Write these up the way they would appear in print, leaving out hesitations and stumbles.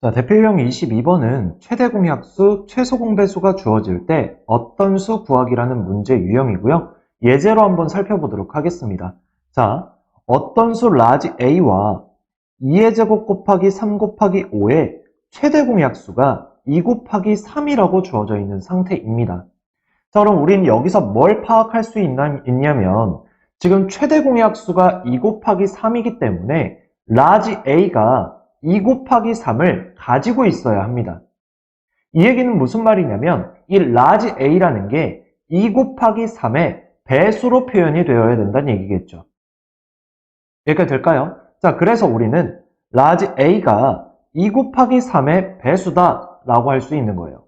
자, 대표유형 22번은 최대 공약수, 최소 공배수가 주어질 때 어떤 수 구하기라는 문제 유형이고요. 예제로 한번 살펴보도록 하겠습니다. 자, 어떤 수 라지 A와 2의 제곱 곱하기 3 곱하기 5의 최대 공약수가 2 곱하기 3이라고 주어져 있는 상태입니다. 자, 그럼 우린 여기서 뭘 파악할 수 있냐면 지금 최대 공약수가 2 곱하기 3이기 때문에 라지 A가 2 곱하기 3을 가지고 있어야 합니다. 이 얘기는 무슨 말이냐면 이 라지 A라는 게 2 곱하기 3의 배수로 표현이 되어야 된다는 얘기겠죠. 여기까지 될까요? 자, 그래서 우리는 라지 A가 2 곱하기 3의 배수다 라고 할 수 있는 거예요.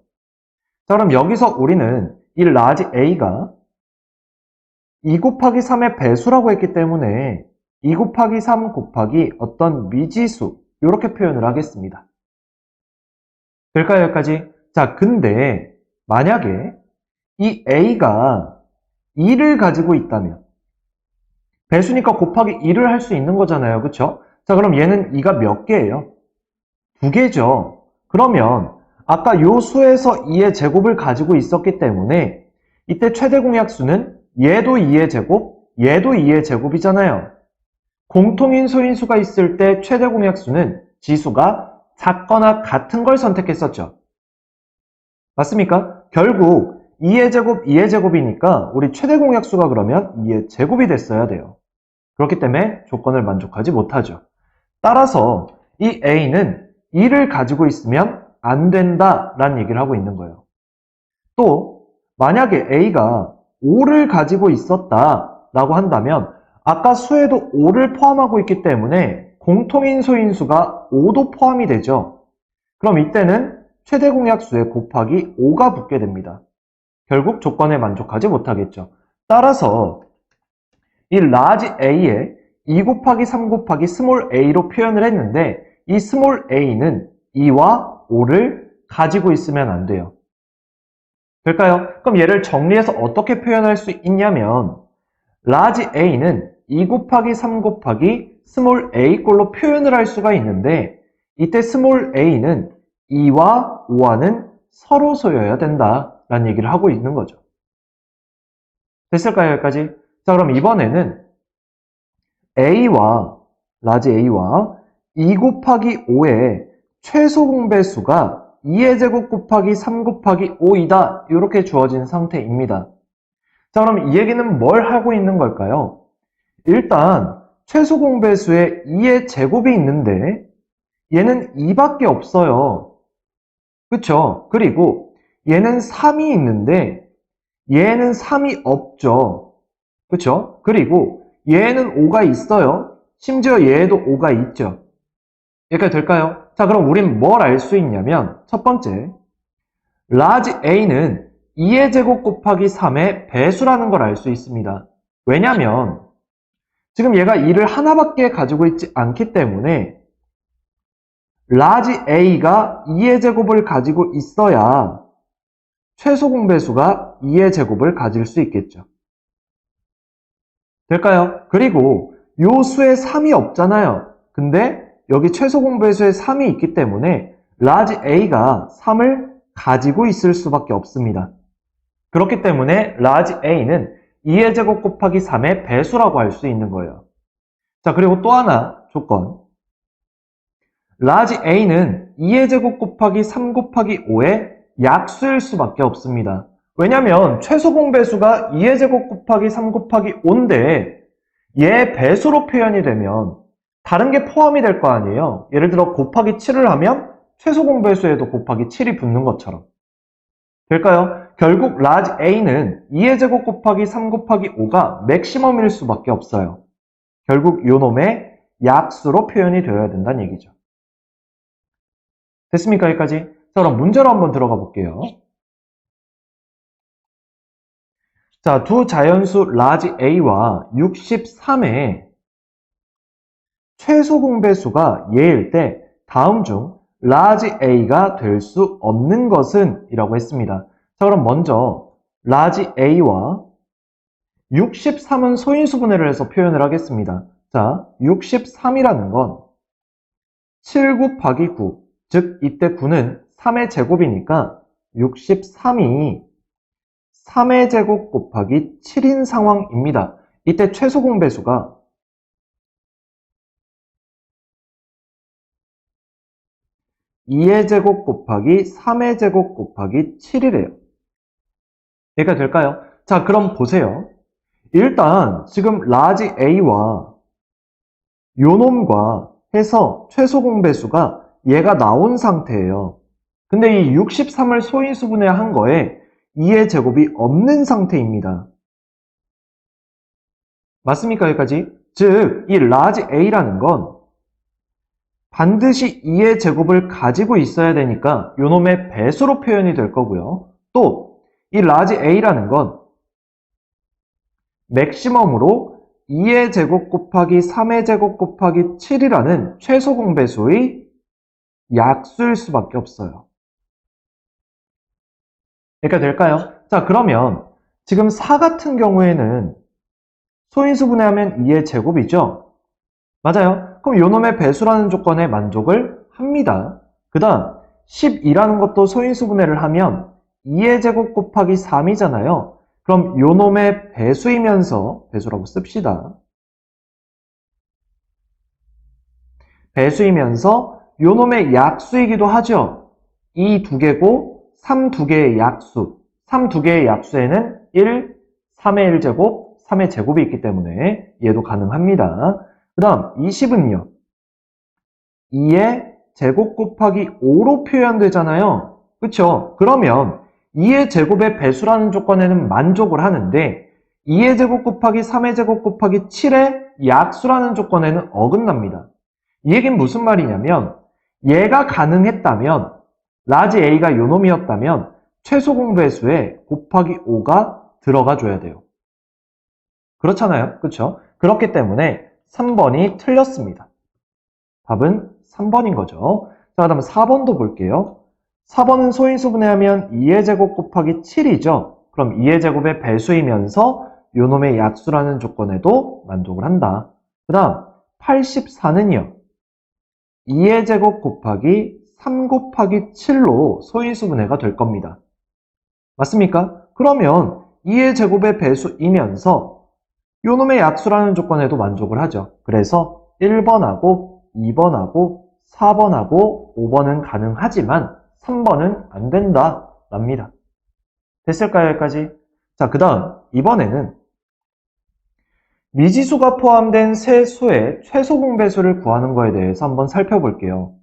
자, 그럼 여기서 우리는 이 라지 A가 2 곱하기 3의 배수라고 했기 때문에 2 곱하기 3 곱하기 어떤 미지수 이렇게 표현을 하겠습니다. 될까요? 여기까지? 자, 근데 만약에 이 A가 2를 가지고 있다면 배수니까 곱하기 2를 할 수 있는 거잖아요. 그쵸? 자, 그럼 얘는 2가 몇 개예요? 2개죠. 그러면 아까 요 수에서 2의 제곱을 가지고 있었기 때문에 이때 최대 공약수는 얘도 2의 제곱, 얘도 2의 제곱이잖아요. 공통인 소인수가 있을 때 최대 공약수는 지수가 작거나 같은 걸 선택했었죠. 맞습니까? 결국 2의 제곱, 2의 제곱이니까 우리 최대 공약수가 그러면 2의 제곱이 됐어야 돼요. 그렇기 때문에 조건을 만족하지 못하죠. 따라서 이 A는 2를 가지고 있으면 안 된다라는 얘기를 하고 있는 거예요. 또 만약에 A가 5를 가지고 있었다라고 한다면 아까 수에도 5를 포함하고 있기 때문에 공통인 소인수가 5도 포함이 되죠. 그럼 이때는 최대 공약수에 곱하기 5가 붙게 됩니다. 결국 조건에 만족하지 못하겠죠. 따라서 이 라지 A에 2 곱하기 3 곱하기 스몰 a로 표현을 했는데 이 스몰 a는 2와 5를 가지고 있으면 안 돼요. 될까요? 그럼 얘를 정리해서 어떻게 표현할 수 있냐면 라지 A는 2 곱하기 3 곱하기 스몰 a 꼴로 표현을 할 수가 있는데 이때 스몰 a는 2와 5와는 서로 소여야 된다라는 얘기를 하고 있는 거죠. 됐을까요? 여기까지? 자, 그럼 이번에는 라지 A와 2 곱하기 5의 최소 공배수가 2의 제곱 곱하기 3 곱하기 5이다. 이렇게 주어진 상태입니다. 자, 그럼 이 얘기는 뭘 하고 있는 걸까요? 일단 최소 공배수에 2의 제곱이 있는데 얘는 2밖에 없어요. 그쵸? 그리고 얘는 3이 있는데 얘는 3이 없죠. 그쵸? 그리고 얘는 5가 있어요. 심지어 얘에도 5가 있죠. 여기까지 될까요? 자, 그럼 우린 뭘 알 수 있냐면 첫 번째, 라지 A는 2의 제곱 곱하기 3의 배수라는 걸 알 수 있습니다. 왜냐면 지금 얘가 2를 하나밖에 가지고 있지 않기 때문에 라지 A가 2의 제곱을 가지고 있어야 최소 공배수가 2의 제곱을 가질 수 있겠죠. 될까요? 그리고 요 수에 3이 없잖아요. 근데 여기 최소 공배수에 3이 있기 때문에 라지 A가 3을 가지고 있을 수밖에 없습니다. 그렇기 때문에 라지 A는 2의 제곱 곱하기 3의 배수라고 할 수 있는 거예요. 자, 그리고 또 하나 조건. 라지 A는 2의 제곱 곱하기 3 곱하기 5의 약수일 수밖에 없습니다. 왜냐면 최소 공배수가 2의 제곱 곱하기 3 곱하기 5인데 얘 배수로 표현이 되면 다른 게 포함이 될 거 아니에요. 예를 들어 곱하기 7을 하면 최소 공배수에도 곱하기 7이 붙는 것처럼. 될까요? 결국 라지 A는 2의 제곱 곱하기 3 곱하기 5가 맥시멈일 수밖에 없어요. 결국 요 놈의 약수로 표현이 되어야 된다는 얘기죠. 됐습니까? 여기까지? 자, 그럼 문제로 한번 들어가 볼게요. 자, 두 자연수 라지 A와 63의 최소 공배수가 얘일 때 다음 중 라지 A가 될 수 없는 것은 이라고 했습니다. 자, 그럼 먼저 라지 A와 63은 소인수 분해를 해서 표현을 하겠습니다. 자, 63이라는 건 7 곱하기 9, 즉 이때 9는 3의 제곱이니까 63이 3의 제곱 곱하기 7인 상황입니다. 이때 최소 공배수가 2의 제곱 곱하기 3의 제곱 곱하기 7이래요. 이해가 될까요? 자, 그럼 보세요. 일단 지금 라지 A와 요놈과 해서 최소 공배수가 얘가 나온 상태예요. 근데 이 63을 소인수분해한 거에 2의 제곱이 없는 상태입니다. 맞습니까? 여기까지? 즉, 이 라지 A라는 건 반드시 2의 제곱을 가지고 있어야 되니까 요놈의 배수로 표현이 될 거고요. 또 이 라지 A라는 건 맥시멈으로 2의 제곱 곱하기 3의 제곱 곱하기 7이라는 최소 공배수의 약수일 수밖에 없어요. 이렇게 될까요? 자, 그러면 지금 4 같은 경우에는 소인수분해하면 2의 제곱이죠? 맞아요? 그럼 요놈의 배수라는 조건에 만족을 합니다. 그 다음 12라는 것도 소인수분해를 하면 2의 제곱 곱하기 3이잖아요. 그럼 요놈의 배수이면서 배수라고 씁시다. 배수이면서 요놈의 약수이기도 하죠. 2 두 개고 3 두 개의 약수. 3 두 개의 약수에는 1, 3의 1제곱, 3의 제곱이 있기 때문에 얘도 가능합니다. 그 다음 20은요. 2의 제곱 곱하기 5로 표현되잖아요. 그쵸? 그러면 2의 제곱의 배수라는 조건에는 만족을 하는데 2의 제곱 곱하기 3의 제곱 곱하기 7의 약수라는 조건에는 어긋납니다. 이 얘기는 무슨 말이냐면 얘가 가능했다면 라지 A가 요놈이었다면 최소 공배수에 곱하기 5가 들어가 줘야 돼요. 그렇잖아요. 그렇죠? 그렇기 때문에 3번이 틀렸습니다. 답은 3번인 거죠. 자, 그 다음 4번도 볼게요. 4번은 소인수분해하면 2의 제곱 곱하기 7이죠. 그럼 2의 제곱의 배수이면서 요놈의 약수라는 조건에도 만족을 한다. 그 다음 84는요. 2의 제곱 곱하기 3 곱하기 7로 소인수분해가 될 겁니다. 맞습니까? 그러면 2의 제곱의 배수이면서 요놈의 약수라는 조건에도 만족을 하죠. 그래서 1번하고 2번하고 4번하고 5번은 가능하지만 3번은 안 된다 랍니다. 됐을까요? 여기까지? 자, 그 다음 이번에는 미지수가 포함된 세 수의 최소 공배수를 구하는 거에 대해서 한번 살펴볼게요.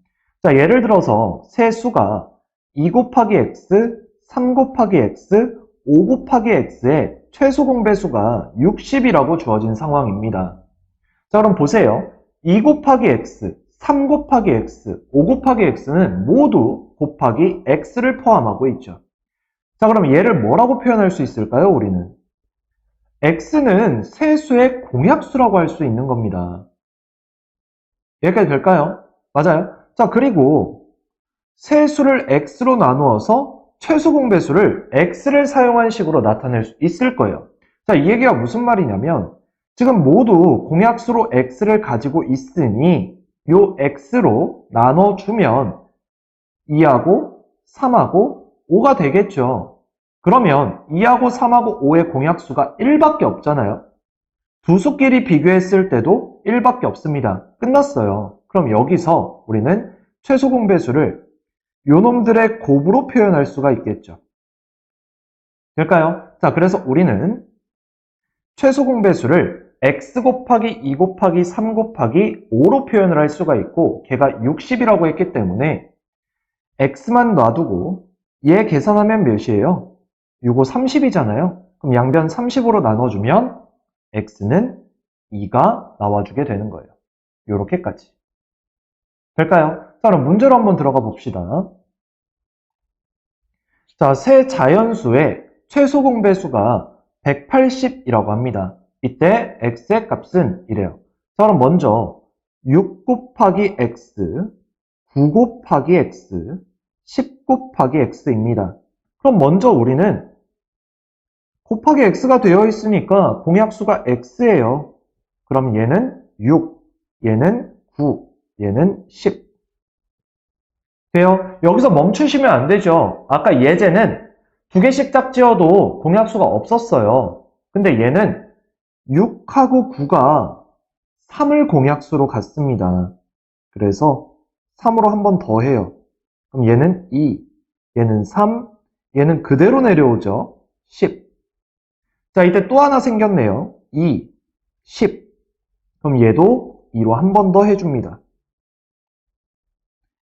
자, 예를 들어서 세 수가 2 곱하기 x, 3 곱하기 x, 5 곱하기 x의 최소 공배수가 60이라고 주어진 상황입니다. 자, 그럼 보세요. 2 곱하기 x, 3 곱하기 x, 5 곱하기 x는 모두 곱하기 x를 포함하고 있죠. 자, 그럼 얘를 뭐라고 표현할 수 있을까요, 우리는? x는 세수의 공약수라고 할 수 있는 겁니다. 여기까지 될까요? 맞아요. 자, 그리고 세수를 x로 나누어서 최소 공배수를 x를 사용한 식으로 나타낼 수 있을 거예요. 자, 이 얘기가 무슨 말이냐면 지금 모두 공약수로 x를 가지고 있으니 요 x로 나눠주면 2하고 3하고 5가 되겠죠. 그러면 2하고 3하고 5의 공약수가 1밖에 없잖아요. 두 수끼리 비교했을 때도 1밖에 없습니다. 끝났어요. 그럼 여기서 우리는 최소 공배수를 요놈들의 곱으로 표현할 수가 있겠죠. 될까요? 자, 그래서 우리는 최소 공배수를 x 곱하기 2 곱하기 3 곱하기 5로 표현을 할 수가 있고 걔가 60이라고 했기 때문에 x만 놔두고 얘 계산하면 몇이에요? 6, 5, 30이잖아요. 그럼 양변 30으로 나눠주면 x는 2가 나와주게 되는 거예요. 요렇게까지. 될까요? 자, 그럼 문제로 한번 들어가 봅시다. 자, 세 자연수의 최소 공배수가 180이라고 합니다. 이때 x의 값은 이래요. 자, 그럼 먼저 6 곱하기 x, 9 곱하기 x, 10 곱하기 x입니다. 그럼 먼저 우리는 곱하기 x가 되어 있으니까 공약수가 x예요. 그럼 얘는 6, 얘는 9, 얘는 10. 돼요? 여기서 멈추시면 안 되죠. 아까 예제는 두 개씩 짝지어도 공약수가 없었어요. 근데 얘는 6하고 9가 3을 공약수로 갔습니다. 그래서 3으로 한 번 더 해요. 그럼 얘는 2, 얘는 3, 얘는 그대로 내려오죠. 10. 자, 이때 또 하나 생겼네요. 2, 10. 그럼 얘도 2로 한 번 더 해줍니다.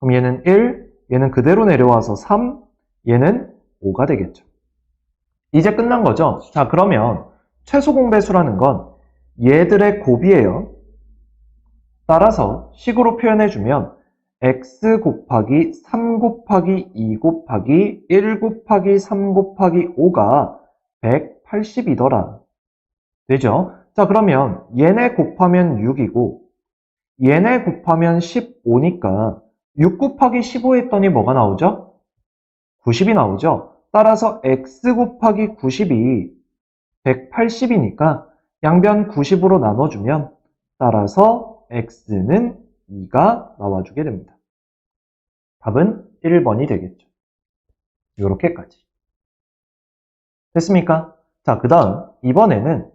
그럼 얘는 1, 얘는 그대로 내려와서 3, 얘는 5가 되겠죠. 이제 끝난 거죠. 자, 그러면 최소 공배수라는 건 얘들의 곱이에요. 따라서 식으로 표현해주면 x 곱하기 3 곱하기 2 곱하기 1 곱하기 3 곱하기 5가 180이더라. 되죠? 자, 그러면 얘네 곱하면 6이고 얘네 곱하면 15니까 6 곱하기 15 했더니 뭐가 나오죠? 90이 나오죠? 따라서 x 곱하기 90이 180이니까 양변 90으로 나눠주면 따라서 x는 2가 나와주게 됩니다. 답은 1번이 되겠죠. 이렇게까지. 됐습니까? 자, 그 다음 이번에는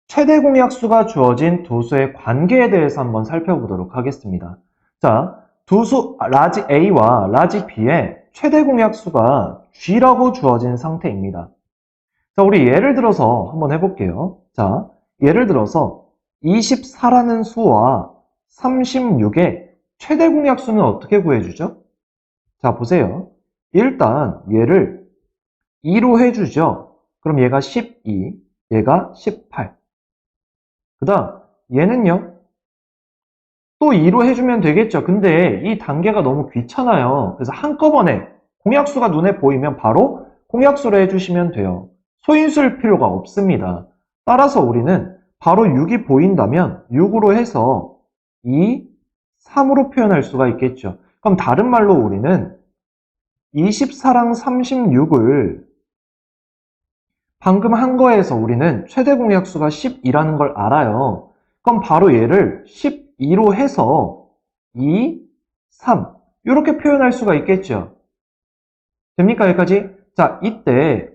최대 공약수가 주어진 두 수의 관계에 대해서 한번 살펴보도록 하겠습니다. 자, 두 수 라지 A와 라지 B의 최대 공약수가 G라고 주어진 상태입니다. 자, 우리 예를 들어서 한번 해볼게요. 자, 예를 들어서 24라는 수와 36의 최대 공약수는 어떻게 구해주죠? 자, 보세요. 일단 얘를 2로 해주죠. 그럼 얘가 12, 얘가 18. 그 다음 얘는요. 또 2로 해주면 되겠죠. 근데 이 단계가 너무 귀찮아요. 그래서 한꺼번에 공약수가 눈에 보이면 바로 공약수로 해주시면 돼요. 소인수일 필요가 없습니다. 따라서 우리는 바로 6이 보인다면 6으로 해서 2, 3으로 표현할 수가 있겠죠. 그럼 다른 말로 우리는 24랑 36을 방금 한 거에서 우리는 최대 공약수가 12라는 걸 알아요. 그럼 바로 얘를 12로 해서 2, 3 이렇게 표현할 수가 있겠죠. 됩니까? 여기까지? 자, 이때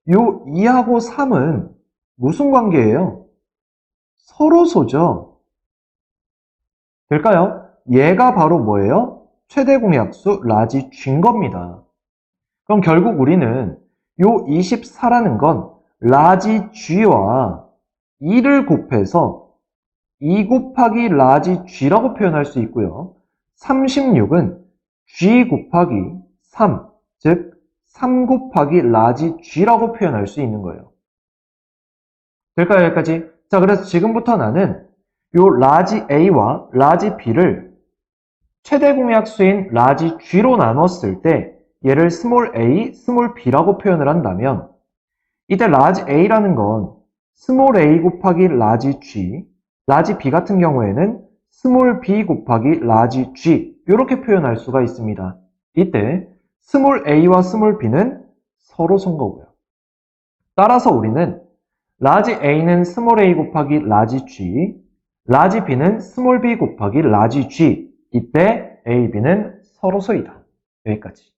요 2하고 3은 무슨 관계예요? 서로소죠. 될까요? 얘가 바로 뭐예요? 최대 공약수 라지 G인 겁니다. 그럼 결국 우리는 요 24라는 건 라지 G와 2를 곱해서 2 곱하기 라지 G라고 표현할 수 있고요. 36은 G 곱하기 3, 즉 3 곱하기 라지 G라고 표현할 수 있는 거예요. 될까요? 여기까지? 자, 그래서 지금부터 나는 요 라지 A와 라지 B를 최대 공약수인 라지 G로 나눴을 때 얘를 스몰 a, 스몰 b라고 표현을 한다면 이때 라지 A라는 건 스몰 a 곱하기 라지 G, 라지 B 같은 경우에는 스몰 b 곱하기 라지 G 이렇게 표현할 수가 있습니다. 이때 스몰 a와 스몰 b는 서로 선 거고요. 따라서 우리는 라지 A는 스몰 a 곱하기 라지 G, 라지 B는 스몰 b 곱하기 라지 G 이때 A, B는 서로소이다. 여기까지.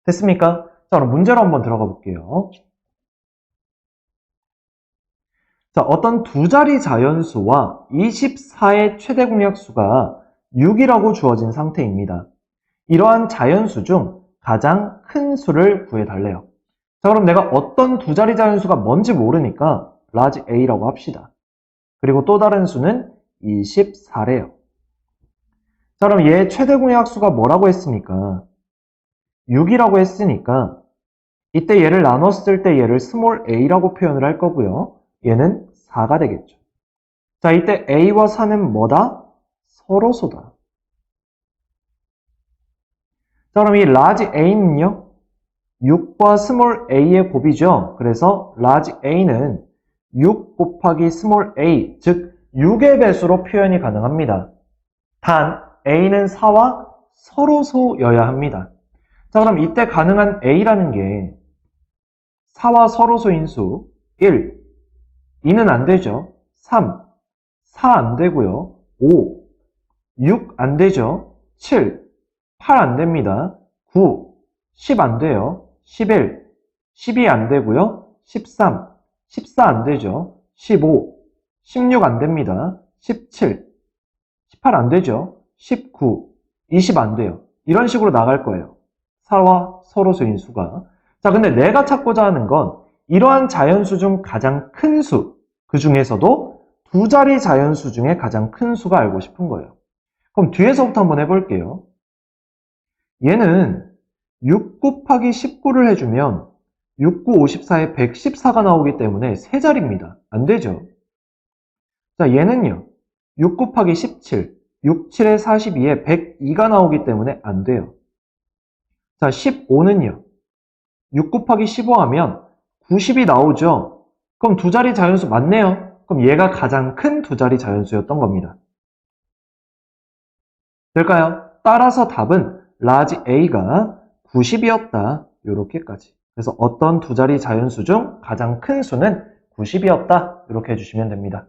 됐습니까? 자, 그럼 문제로 한번 들어가 볼게요. 자, 어떤 두 자리 자연수와 24의 최대 공약수가 6이라고 주어진 상태입니다. 이러한 자연수 중 가장 큰 수를 구해달래요. 자, 그럼 내가 어떤 두 자리 자연수가 뭔지 모르니까 라지 A라고 합시다. 그리고 또 다른 수는 24래요. 자, 그럼 얘 최대 공약수가 뭐라고 했습니까? 6이라고 했으니까 이때 얘를 나눴을 때 얘를 스몰 a라고 표현을 할 거고요. 얘는 4가 되겠죠. 자, 이때 a와 4는 뭐다? 서로소다. 자, 그럼 이 라지 a는요? 6과 스몰 a의 곱이죠. 그래서 라지 a는 6 곱하기 스몰 a, 즉 6의 배수로 표현이 가능합니다. 단 a는 4와 서로소여야 합니다. 자, 그럼 이때 가능한 a라는 게 4와 서로소인 수 1, 2는 안 되죠. 3, 4 안 되고요. 5, 6 안 되죠. 7, 8 안 됩니다. 9, 10 안 돼요. 11, 12 안 되고요. 13, 14 안 되죠. 15, 16 안 됩니다. 17, 18 안 되죠. 19, 20 안 돼요. 이런 식으로 나갈 거예요. 사와 서로수인 수가. 자, 근데 내가 찾고자 하는 건 이러한 자연수 중 가장 큰 수, 그 중에서도 두 자리 자연수 중에 가장 큰 수가 알고 싶은 거예요. 그럼 뒤에서부터 한번 해볼게요. 얘는 6 곱하기 19를 해주면 6, 9, 54에 114가 나오기 때문에 세 자리입니다. 안 되죠? 자, 얘는요. 6 곱하기 17, 6, 7에 42에 102가 나오기 때문에 안 돼요. 자, 15는요. 6 곱하기 15 하면 90이 나오죠? 그럼 두 자리 자연수 맞네요. 그럼 얘가 가장 큰 두 자리 자연수였던 겁니다. 될까요? 따라서 답은 라지 A가 90이었다. 이렇게까지. 그래서 어떤 두 자리 자연수 중 가장 큰 수는 90이었다. 이렇게 해주시면 됩니다.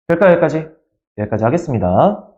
될까요? 여기까지? 여기까지 하겠습니다.